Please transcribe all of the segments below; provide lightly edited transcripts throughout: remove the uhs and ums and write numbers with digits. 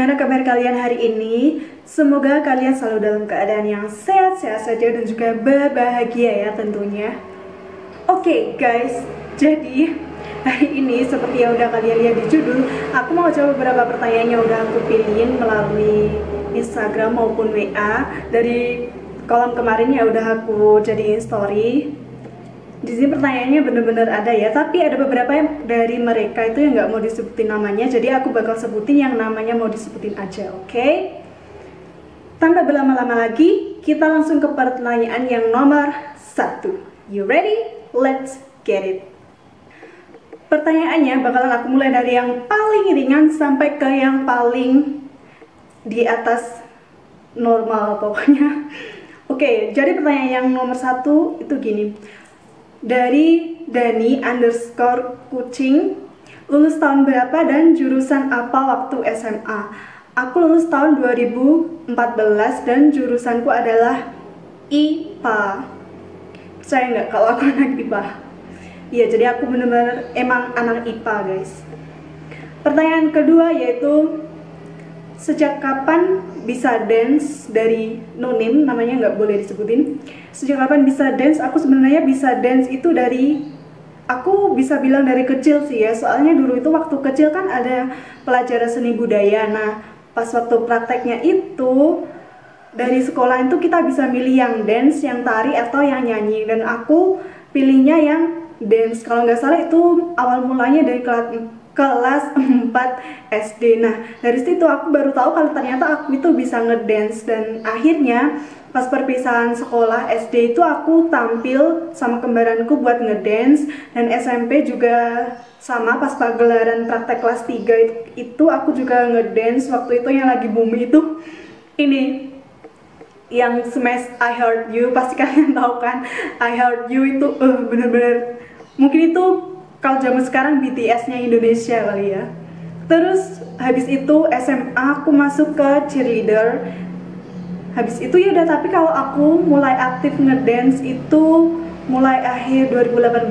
Gimana kabar kalian hari ini? Semoga kalian selalu dalam keadaan yang sehat-sehat saja dan juga berbahagia ya tentunya. Oke guys, jadi hari ini seperti yang udah kalian lihat di judul, aku mau coba beberapa pertanyaan yang udah aku pilihin melalui Instagram maupun WA dari kolom kemarin ya udah aku jadiin story. Di sini pertanyaannya bener-bener ada ya, tapi ada beberapa yang dari mereka itu yang nggak mau disebutin namanya, jadi aku bakal sebutin yang namanya mau disebutin aja, oke? Tanpa berlama-lama lagi, kita langsung ke pertanyaan yang nomor 1. You ready? Let's get it. Pertanyaannya bakalan aku mulai dari yang paling ringan sampai ke yang paling di atas normal pokoknya. Oke, jadi pertanyaan yang nomor 1 itu gini. Dari Dani_kucing, lulus tahun berapa dan jurusan apa waktu SMA? Aku lulus tahun 2014 dan jurusanku adalah IPA. Percaya nggak kalau aku anak IPA? Iya, jadi aku bener-bener emang anak IPA guys. Pertanyaan kedua yaitu, sejak kapan bisa dance? Dari nonim, namanya nggak boleh disebutin. Sejak kapan bisa dance? Aku sebenarnya bisa dance itu dari, aku bisa bilang dari kecil sih ya. Soalnya dulu itu waktu kecil kan ada pelajaran seni budaya. Nah, pas waktu prakteknya itu dari sekolah itu kita bisa milih yang dance, yang tari, atau yang nyanyi. Dan aku pilihnya yang dance. Kalau nggak salah itu awal mulanya dari kelas 4 SD. Nah, dari situ aku baru tahu kalau ternyata aku itu bisa ngedance. Dan akhirnya pas perpisahan sekolah SD itu aku tampil sama kembaranku buat ngedance. Dan SMP juga sama, pas pagelaran praktek kelas 3 itu aku juga ngedance. Waktu itu yang lagi booming itu ini, yang Smash I Heart You, pasti kalian tahu kan. I Heart You itu bener-bener, mungkin itu kalau zaman sekarang BTS-nya Indonesia kali ya. Terus habis itu SMA aku masuk ke cheerleader. Habis itu ya udah, tapi kalau aku mulai aktif ngedance itu mulai akhir 2018.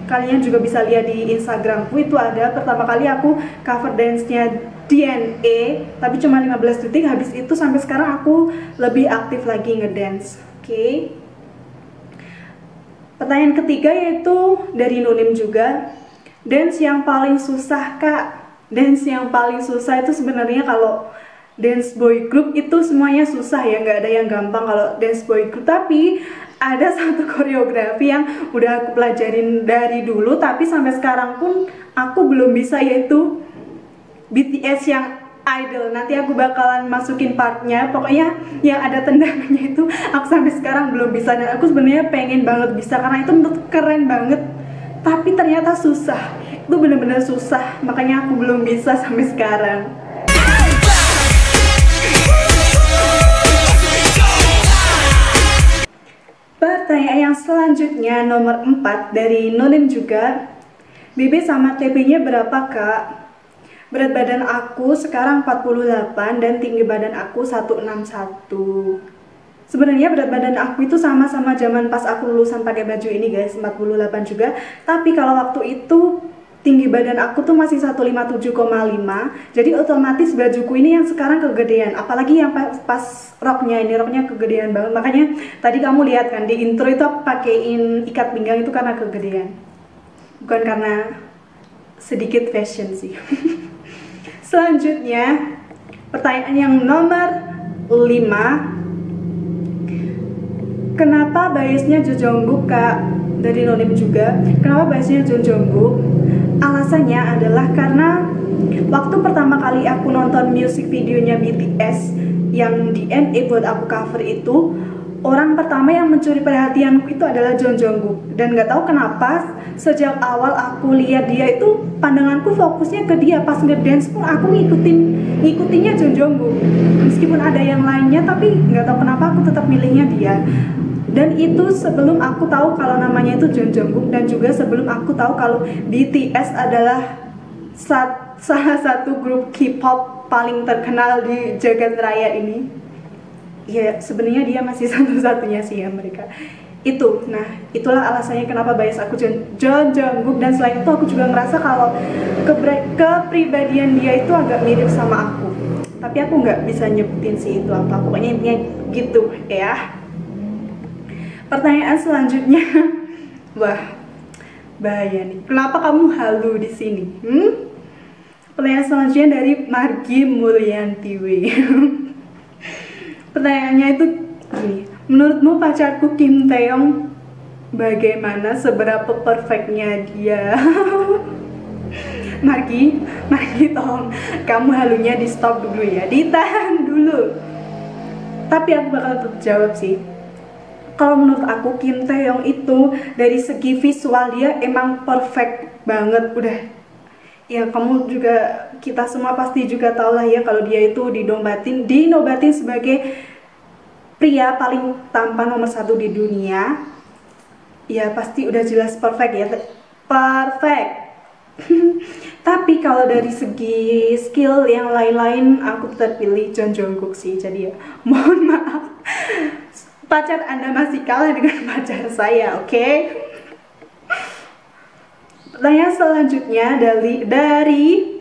Kalian juga bisa lihat di Instagramku, itu ada pertama kali aku cover dance-nya DNA, tapi cuma 15 detik. Habis itu sampai sekarang aku lebih aktif lagi ngedance. Oke. Pertanyaan ketiga yaitu dari Nunim juga. Dance yang paling susah kak? Dance yang paling susah itu sebenarnya kalau dance boy group itu semuanya susah ya, nggak ada yang gampang kalau dance boy group. Tapi ada satu koreografi yang udah aku pelajarin dari dulu tapi sampai sekarang pun aku belum bisa, yaitu BTS yang Idol. Nanti aku bakalan masukin partnya, pokoknya yang ada tendangannya itu aku sampai sekarang belum bisa. Dan aku sebenarnya pengen banget bisa karena itu menurut keren banget, tapi ternyata susah. Itu bener-bener susah, makanya aku belum bisa sampai sekarang. Pertanyaan yang selanjutnya nomor 4 dari Nonim juga. BB sama TB-nya berapa kak? Berat badan aku sekarang 48 dan tinggi badan aku 161. Sebenarnya berat badan aku itu sama-sama zaman pas aku lulusan pakai baju ini guys, 48 juga. Tapi kalau waktu itu tinggi badan aku tuh masih 157,5. Jadi otomatis bajuku ini yang sekarang kegedean. Apalagi yang pas roknya ini, roknya kegedean banget. Makanya tadi kamu lihat kan di intro itu aku pakein ikat pinggang itu karena kegedean. Bukan karena sedikit fashion sih. Selanjutnya, pertanyaan yang nomor 5. Kenapa biasnya Jo Jongkook kak? Dari Nonim juga. Kenapa biasnya Jo Jongkook? Alasannya adalah karena waktu pertama kali aku nonton music videonya BTS yang DNA buat aku cover itu, orang pertama yang mencuri perhatianku itu adalah Jo Jongkook. Dan nggak tahu kenapa sejak awal aku lihat dia itu pandanganku fokusnya ke dia. Pas ngedance pun aku ngikutinnya Jo Jongkook. Meskipun ada yang lainnya, tapi nggak tahu kenapa aku tetap milihnya dia. Dan itu sebelum aku tahu kalau namanya itu Jo Jongkook, dan juga sebelum aku tahu kalau BTS adalah salah satu grup K-pop paling terkenal di jagat raya ini. Ya sebenarnya dia masih satu-satunya sih ya mereka itu. Nah itulah alasannya kenapa bias aku Jo Jongkook. Dan selain itu aku juga ngerasa kalau kepribadian dia itu agak mirip sama aku. tapi aku nggak bisa nyebutin sih itu apa, pokoknya intinya gitu ya. Pertanyaan selanjutnya, wah bahaya nih, kenapa kamu halu di sini? Pertanyaan selanjutnya dari Margi Mulyanti W. Pertanyaannya itu gini, menurutmu pacarku Kim Taeyong bagaimana, seberapa perfectnya dia? Margi tolong kamu halunya di stop dulu ya, ditahan dulu. Tapi aku bakal tetap jawab sih. Kalau menurut aku Kim Taeyong itu dari segi visual dia emang perfect banget, udah. Ya kamu juga, kita semua pasti juga tahu lah ya kalau dia itu dinobatin sebagai pria paling tampan nomor 1 di dunia. Ya pasti udah jelas perfect ya, perfect. Tapi kalau dari segi skill yang lain-lain aku tetap pilih John Jungkook sih. Jadi ya mohon maaf, pacar Anda masih kalah dengan pacar saya, oke? Pertanyaan selanjutnya dari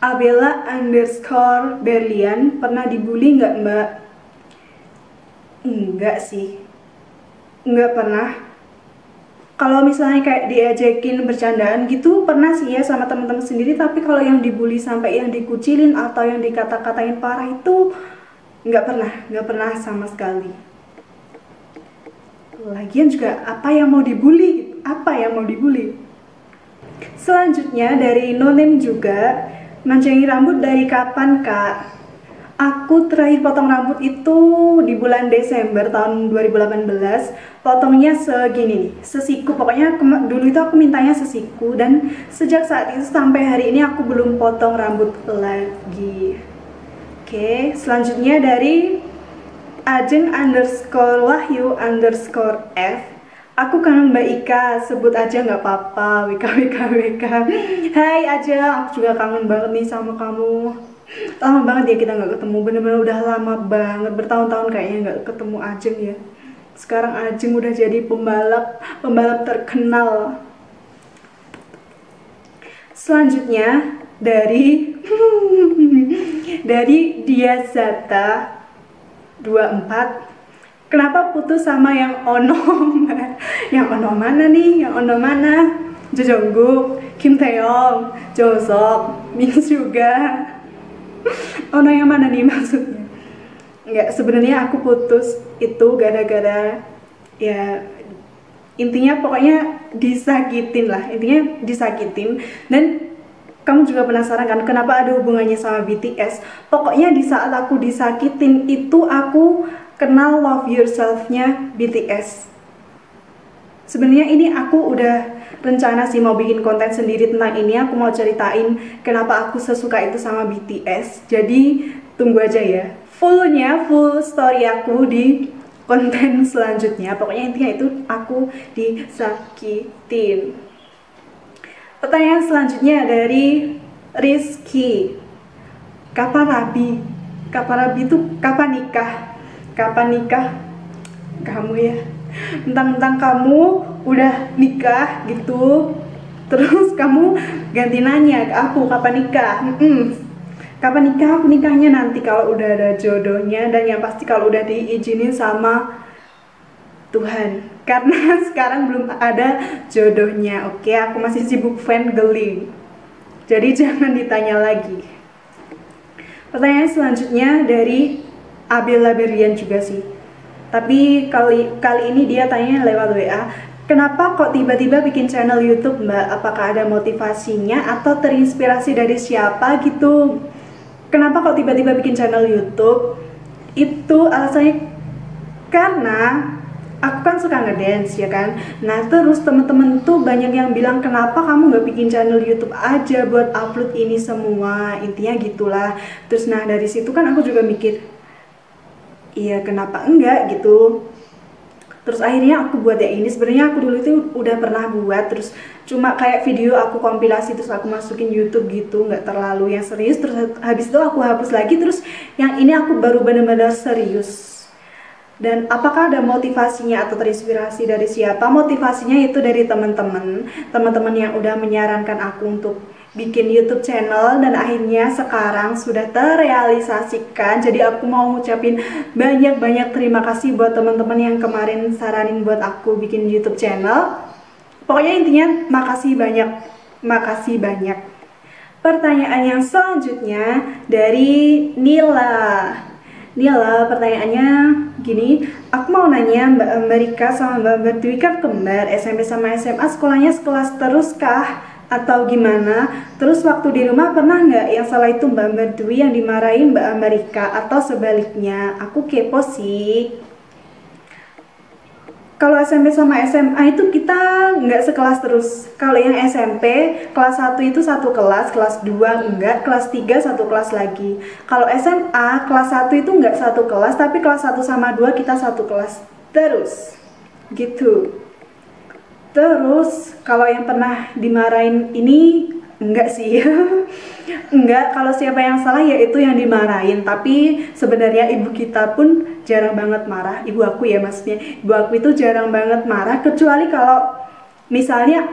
Abella_Berlian, pernah dibully nggak mbak? Enggak sih, nggak pernah. Kalau misalnya kayak diajakin bercandaan gitu pernah sih ya sama teman-teman sendiri, tapi kalau yang dibully sampai yang dikucilin atau yang dikata-katain parah itu nggak pernah sama sekali. Lagian juga apa yang mau dibully? Selanjutnya dari Nonem juga, manjangin rambut dari kapan kak? Aku terakhir potong rambut itu di bulan Desember tahun 2018. Potongnya segini nih, sesiku. Pokoknya dulu itu aku mintanya sesiku, dan sejak saat itu sampai hari ini aku belum potong rambut lagi. Oke, selanjutnya dari Ajeng_Wahyu_F. Aku kangen Mbak Ika, sebut aja nggak apa-apa, WK. Hai Ajeng, aku juga kangen banget nih sama kamu. Lama banget ya kita nggak ketemu, bener-bener udah lama banget, bertahun-tahun kayaknya nggak ketemu Ajeng ya. Sekarang Ajeng udah jadi pembalap terkenal. Selanjutnya dari Diazata 24. Kenapa putus sama yang Ono? Yang Ono mana nih? Yang Ono mana? Jo Jungkook, Kim Taeyong, Josok, Min juga. Ono yang mana nih maksudnya? Enggak, sebenarnya aku putus itu gara-gara ya intinya pokoknya disakitin lah, dan kamu juga penasaran kan kenapa ada hubungannya sama BTS. Pokoknya di saat aku disakitin itu aku kenal Love Yourself-nya BTS. Sebenarnya ini aku udah rencana sih mau bikin konten sendiri tentang ini. Aku mau ceritain kenapa aku sesuka itu sama BTS. Jadi tunggu aja ya, full story aku di konten selanjutnya. Pokoknya intinya itu aku disakitin. Pertanyaan selanjutnya dari Rizky. Kapan Rabi itu kapan nikah kamu ya? Mentang-mentang kamu udah nikah gitu, terus kamu ganti nanya ke aku kapan nikah. Kapan nikah? Aku nikahnya nanti kalau udah ada jodohnya, dan yang pasti kalau udah diizinin sama Tuhan, karena sekarang belum ada jodohnya. Oke, aku masih sibuk fangirling, jadi jangan ditanya lagi. Pertanyaan selanjutnya dari Abella Berlian juga sih, tapi kali ini dia tanya lewat WA. Kenapa kok tiba-tiba bikin channel YouTube mbak? Apakah ada motivasinya atau terinspirasi dari siapa gitu? Kenapa kok tiba-tiba bikin channel YouTube? Itu alasannya karena aku kan suka ngedance ya kan. Nah terus temen-temen tuh banyak yang bilang kenapa kamu nggak bikin channel YouTube aja buat upload ini semua, intinya gitulah. Terus nah dari situ kan aku juga mikir, iya kenapa enggak gitu. Terus akhirnya aku buat yang ini. Sebenarnya aku dulu itu udah pernah buat, terus cuma kayak video aku kompilasi terus aku masukin YouTube gitu, nggak terlalu yang serius. Terus habis itu aku hapus lagi, terus yang ini aku baru benar-benar serius. Dan apakah ada motivasinya atau terinspirasi dari siapa? Motivasinya itu dari teman-teman yang udah menyarankan aku untuk bikin YouTube channel dan akhirnya sekarang sudah terrealisasikan. Jadi aku mau ngucapin banyak-banyak terima kasih buat teman-teman yang kemarin saranin buat aku bikin YouTube channel. Pokoknya intinya makasih banyak, makasih banyak. Pertanyaan yang selanjutnya dari Nila. Nila, pertanyaannya gini, aku mau nanya Mbak Amerika sama Mbak Dwi kan kembar, SMP sama SMA sekolahnya sekelas terus kah? Atau gimana? Terus waktu di rumah pernah nggak yang salah itu Mbak Dwi yang dimarahin Mbak Amerika atau sebaliknya? Aku kepo sih. Kalau SMP sama SMA itu kita nggak sekelas terus. Kalau yang SMP, kelas 1 itu satu kelas, kelas 2 enggak, kelas 3 satu kelas lagi. Kalau SMA, kelas 1 itu nggak satu kelas, tapi kelas 1 sama 2 kita satu kelas terus. Gitu. Terus, kalau yang pernah dimarahin ini, enggak sih. Enggak, kalau siapa yang salah ya itu yang dimarahin. Tapi sebenarnya ibu kita pun jarang banget marah. Ibu aku ya maksudnya, ibu aku itu jarang banget marah. Kecuali kalau misalnya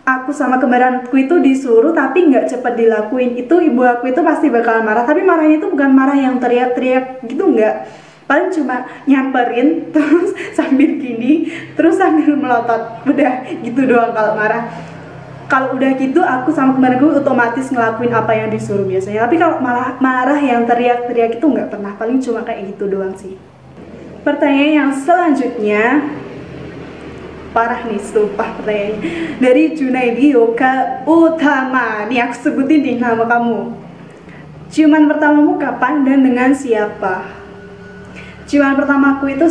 aku sama kembaranku itu disuruh tapi nggak cepet dilakuin, itu ibu aku itu pasti bakal marah. Tapi marahnya itu bukan marah yang teriak-teriak gitu, enggak. Paling cuma nyamperin terus sambil gini, terus sambil melotot, udah gitu doang kalau marah. Kalau udah gitu aku sama kembaranku otomatis ngelakuin apa yang disuruh biasanya. Tapi kalau marah yang teriak-teriak itu nggak pernah, paling cuma kayak gitu doang sih. Pertanyaan yang selanjutnya, parah nih sumpah pertanyaannya, dari Junaidi Yoga Utama. Nih aku sebutin di nama kamu. Ciuman pertamamu kapan dan dengan siapa? Ciuman pertamaku itu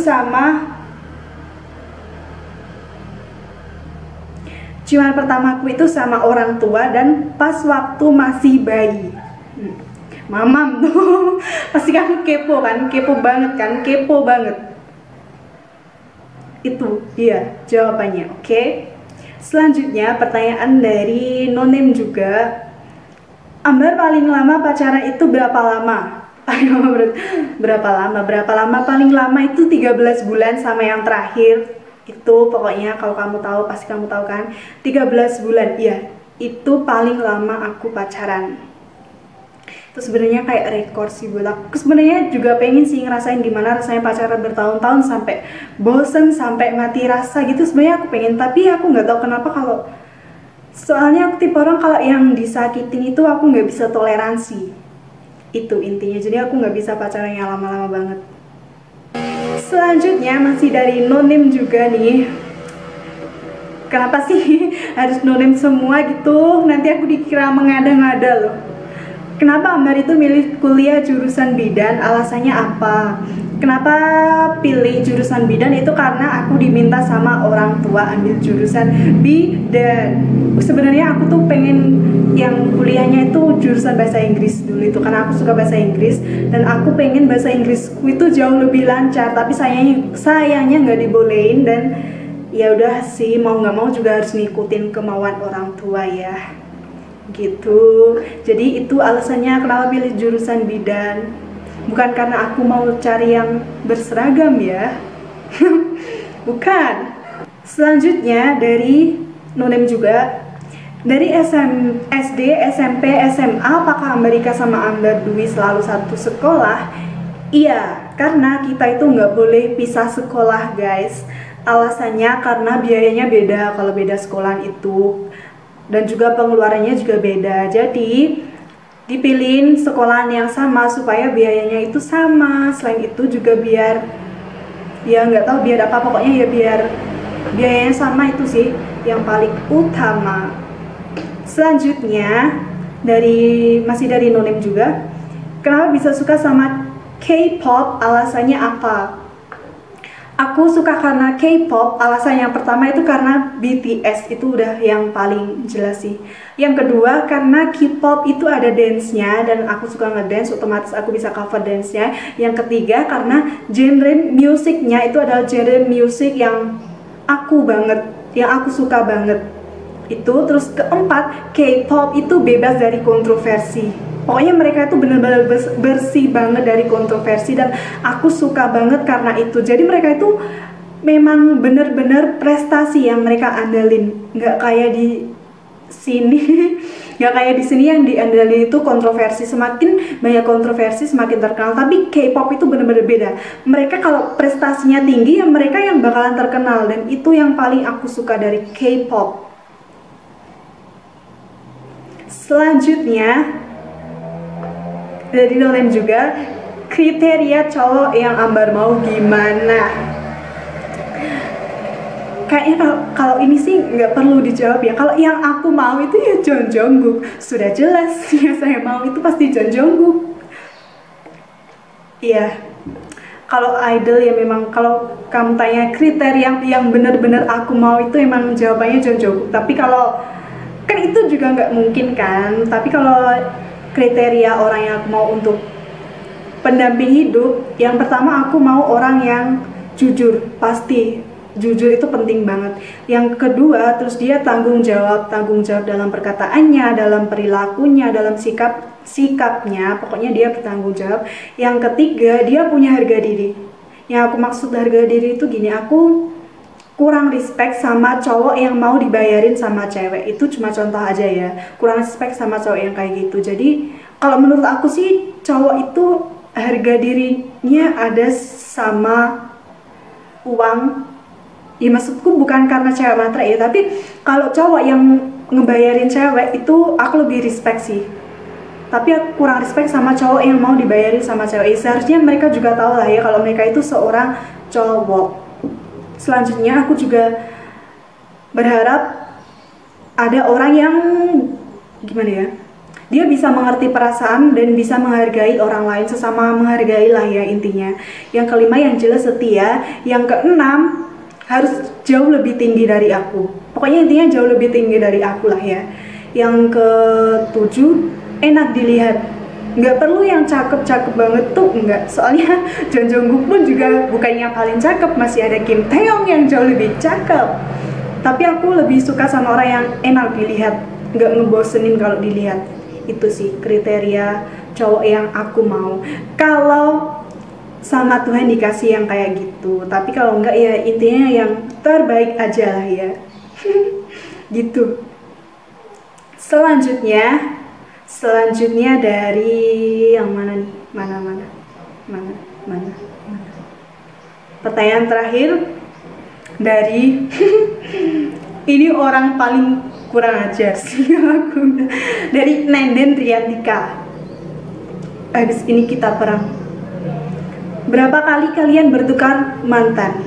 sama orang tua dan pas waktu masih bayi. Mamam tuh. Pasti kamu kepo kan? Kepo banget kan? Kepo banget. Itu dia jawabannya, oke? Selanjutnya pertanyaan dari Nonem juga. Ambar paling lama pacaran itu berapa lama? Berapa lama? Paling lama itu 13 bulan sama yang terakhir itu pokoknya kalau kamu tahu, pasti kamu tahu kan, 13 bulan, iya itu paling lama aku pacaran. Itu sebenarnya kayak rekor sih buat aku. Sebenarnya juga pengen sih ngerasain gimana rasanya pacaran bertahun-tahun sampai bosen, sampai mati rasa gitu. Sebenarnya aku pengen, tapi aku nggak tahu kenapa. Soalnya aku tipe orang kalau yang disakitin itu aku nggak bisa toleransi. Itu intinya, jadi aku nggak bisa pacaran yang lama-lama banget. Selanjutnya masih dari Nonim juga nih. Kenapa sih harus Nonim semua gitu? Nanti aku dikira mengada-ngada loh. Kenapa Ambar itu milih kuliah jurusan bidan? Alasannya apa? Kenapa pilih jurusan bidan? Itu karena aku diminta sama orang tua ambil jurusan bidan. Sebenarnya aku tuh pengen yang kuliahnya itu jurusan bahasa Inggris dulu itu, karena aku suka bahasa Inggris dan aku pengen bahasa Inggrisku itu jauh lebih lancar. Tapi sayangnya nggak dibolehin, dan ya udah sih, mau nggak mau juga harus ngikutin kemauan orang tua ya. Gitu. Jadi itu alasannya kenapa pilih jurusan bidan. Bukan karena aku mau cari yang berseragam ya. Bukan. Selanjutnya dari Nonem juga. Dari SD, SMP, SMA, apakah Amerika sama Ambar Dwi selalu satu sekolah? Iya, karena kita itu nggak boleh pisah sekolah guys. Alasannya karena biayanya beda kalau beda sekolah itu, dan juga pengeluarannya juga beda. Jadi dipilihin sekolahan yang sama supaya biayanya itu sama. Selain itu juga biar, ya nggak tahu biar apa, pokoknya ya biar biayanya sama, itu sih yang paling utama. Selanjutnya masih dari Nonim juga. Kenapa bisa suka sama K-pop? Alasannya apa? Aku suka karena K-pop, alasan yang pertama itu karena BTS, itu udah yang paling jelas sih. Yang kedua karena K-pop itu ada dance-nya dan aku suka ngedance, otomatis aku bisa cover dance-nya. Yang ketiga karena genre musiknya itu adalah genre musik yang aku suka banget. Itu terus keempat, K-pop itu bebas dari kontroversi. Pokoknya mereka itu benar-benar bersih banget dari kontroversi dan aku suka banget karena itu. Jadi mereka itu memang benar-benar prestasi yang mereka andalin, nggak kayak di sini Gak kayak di sini yang diandalkan itu kontroversi, semakin banyak kontroversi semakin terkenal. Tapi K-pop itu bener-bener beda. Mereka kalau prestasinya tinggi ya mereka yang bakalan terkenal, dan itu yang paling aku suka dari K-pop. Selanjutnya dari Nolen juga, kriteria cowok yang Ambar mau gimana? Kayaknya kalau ini sih nggak perlu dijawab ya. Kalau yang aku mau itu ya Jeon Jungkook. Sudah jelas yang saya mau itu pasti Jeon Jungkook. Iya. Kalau idol ya memang, kalau kamu tanya kriteria yang benar-benar aku mau itu emang jawabannya Jeon Jungkook. Tapi kalau kan itu juga nggak mungkin kan. Tapi kalau kriteria orang yang aku mau untuk pendamping hidup, yang pertama aku mau orang yang jujur, pasti. Jujur itu penting banget. Yang kedua, terus dia tanggung jawab dalam perkataannya, dalam perilakunya, dalam sikapnya, pokoknya dia bertanggung jawab. Yang ketiga, dia punya harga diri. Yang aku maksud harga diri itu gini, aku kurang respect sama cowok yang mau dibayarin sama cewek. Itu cuma contoh aja ya, kurang respect sama cowok yang kayak gitu. Jadi kalau menurut aku sih cowok itu harga dirinya ada sama uang. Ya maksudku bukan karena cewek matre ya, tapi kalau cowok yang ngebayarin cewek itu aku lebih respect sih. Tapi aku kurang respect sama cowok yang mau dibayarin sama cewek. Seharusnya mereka juga tahu lah ya kalau mereka itu seorang cowok. Selanjutnya aku juga berharap ada orang yang gimana ya, dia bisa mengerti perasaan dan bisa menghargai orang lain, sesama menghargai lah ya intinya. Yang kelima yang jelas setia. Yang keenam harus jauh lebih tinggi dari aku. Pokoknya intinya jauh lebih tinggi dari aku lah ya. Yang ketujuh, enak dilihat. Nggak perlu yang cakep-cakep banget tuh, enggak. Soalnya Jeon Jungkook pun juga bukannya paling cakep, masih ada Kim Taeyong yang jauh lebih cakep. Tapi aku lebih suka sama orang yang enak dilihat, nggak ngebosenin kalau dilihat. Itu sih kriteria cowok yang aku mau. Kalau sama Tuhan dikasih yang kayak gitu, tapi kalau enggak ya intinya yang terbaik aja lah ya. Gitu. Selanjutnya dari yang mana nih? Mana. Pertanyaan terakhir dari ini orang paling kurang ajar sih aku. Dari Nenden Riantika. Habis ini kita perang. Berapa kali kalian bertukar mantan?